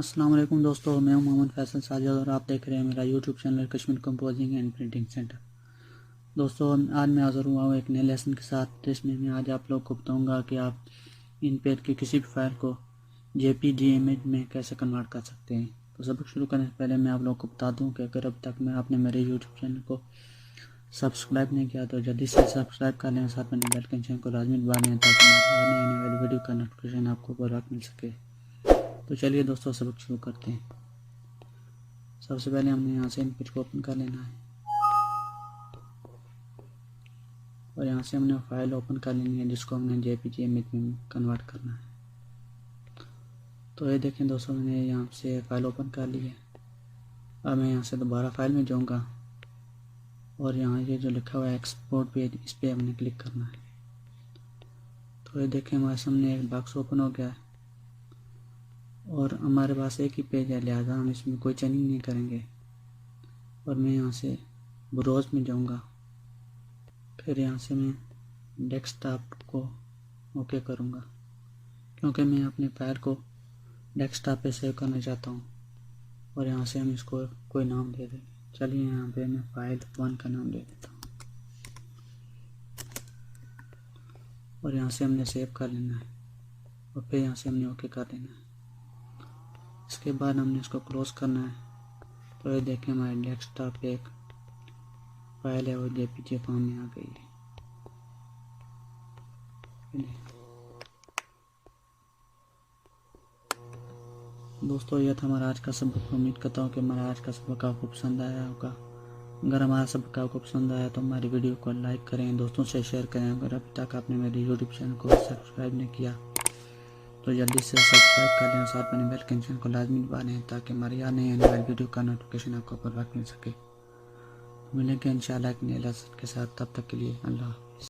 अस्सलाम वालेकुम दोस्तों, मैं हूं मोहम्मद फैसल साजिद और आप देख रहे हैं मेरा YouTube channel Kashmir composing and printing centre. दोस्तों, आज मैं हाज़िर हुआ हूँ एक नए लेसन के साथ, जिसमें मैं आज आप लोग को बताऊंगा कि आप इनपेज की किसी भी फाइल को JPG इमेज में कैसे कन्वर्ट कर सकते हैं। तो सबक शुरू करने से पहले मैं आप लोग को बता दूँ कि अगर अब तक आपने मेरे यूट्यूब चैनल को सब्सक्राइब नहीं किया तो जल्दी से सब्सक्राइब कर लें, साथ में बेल के निशान को लाजमी दबा लें ताकि हमारी आने वाली वीडियो का नोटिफिकेशन आपको बर वक्त मिल सके। तो चलिए दोस्तों, सबक शुरू करते हैं। सबसे पहले हमने यहाँ से इनपेज को ओपन कर लेना है और यहाँ से हमने फाइल ओपन कर लेनी है जिसको हमने JPG इमेज में कन्वर्ट करना है। तो ये देखें दोस्तों, मैंने यहाँ से फाइल ओपन कर ली है। अब मैं यहाँ से दोबारा फाइल में जाऊँगा और यहाँ ये जो लिखा हुआ है एक्सपोर्ट पेज, इस पर हमने क्लिक करना है। तो ये देखें, हमारे सामने एक बॉक्स ओपन हो गया है और हमारे पास एक ही पेज है, लिहाजा हम इसमें कोई चेंजिंग नहीं करेंगे। और मैं यहाँ से ब्राउज़ में जाऊँगा, फिर यहाँ से मैं डेस्कटॉप को ओके करूँगा क्योंकि मैं अपने फाइल को डेस्कटॉप पे सेव करना चाहता हूँ। और यहाँ से हम इसको कोई नाम दे देंगे। चलिए, यहाँ पे मैं फाइल 1 का नाम दे देता हूँ और यहाँ से हमने सेव कर लेना है और फिर यहाँ से हमने ओके कर देना है। इसके बाद हमने इसको क्लोज करना है। तो ये देखें, हमारे डेस्कटॉप पे एक फाइल है वो JPG फॉर्म में आ गई है। दोस्तों, यह था हमारा आज का सबक। उम्मीद करता हूँ कि हमारा आज का सबक आपको पसंद आया होगा। अगर हमारा सबक आपको पसंद आया तो हमारी वीडियो को लाइक करें, दोस्तों से शेयर करें। अगर अभी तक आपने मेरे यूट्यूब चैनल को सब्सक्राइब नहीं किया तो जल्दी से सब्सक्राइब कर लें, साथ में बेल के निशान को लाजमी दबा लें ताकि हमारी आने वाली वीडियो का नोटिफिकेशन आपको बर वक्त मिल सके। मिलेंगे इंशाल्लाह एक नए लेसन के साथ, तब तक के लिए अल्लाह।